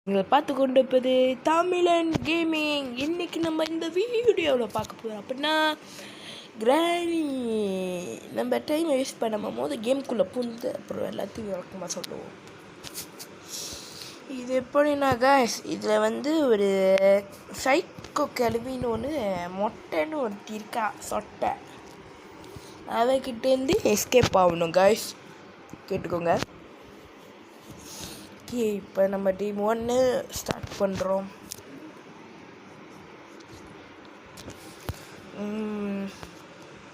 நீங்கள் பார்த்து கொண்டிருப்பது தமிழன் கேமிங். இன்னைக்கு நம்ம இந்த வீடியோவில் பார்க்க போகிறோம் அப்படின்னா கிராணி. நம்ம டைம் வேஸ்ட் பண்ணாம போது கேம்குள்ளே புந்து அப்புறம் எல்லாத்தையும் வழக்கமாக சொல்லுவோம். இது எப்படின்னா காய்ஸ், இதில் ஒரு சைக்கோ கிளவின்னு ஒன்று மொட்டைன்னு ஒருத்தி இருக்கா, சொட்டை. அவகிட்டேருந்து எஸ்கேப் ஆகணும் காய்ஸ், கேட்டுக்கோங்க. ஓகே, இப்போ நம்ம டீம் 1 ஸ்டார்ட் பண்ணுறோம்.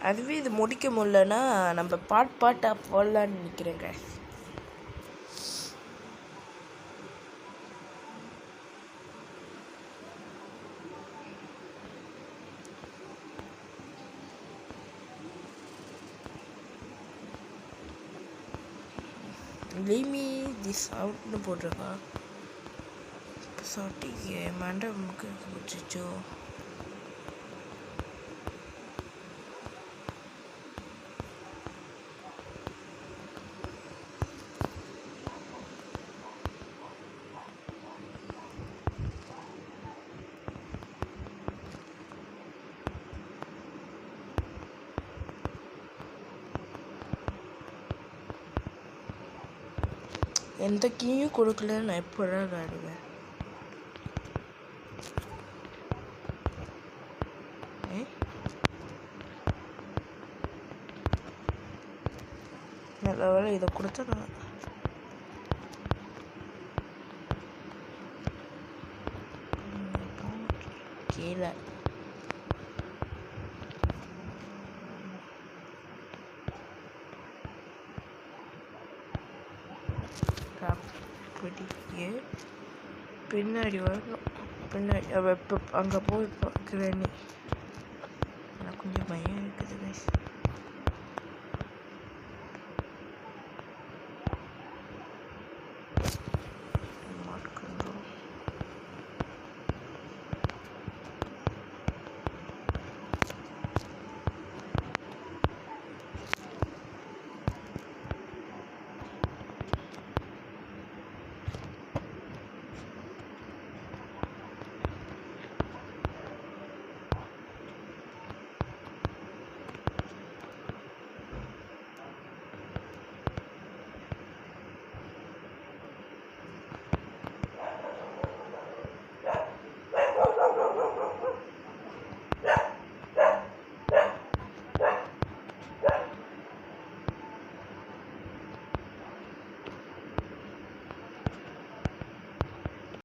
அதுவே இது முடிக்க முடியலன்னா நம்ம பாட்டாக போடலான்னு நினைக்கிறேங்க. லீமி திஸ் அவுட்னு போட்டிருக்கா. சாட்டிக்கு மண்டபமுக்கு முடிச்சிச்சோ. எந்த கீயும் கொடுக்கல, நான் எப்படா விளையாடுவேன்? நல்ல வேலை இதை கொடுத்தா நான் கீழே பின்னாடி வரணும். பின்னாடி அவள் இப்போ அங்கே போய் பார்க்குறேன்னு எனக்கு கொஞ்சம் பயம் இருக்குது.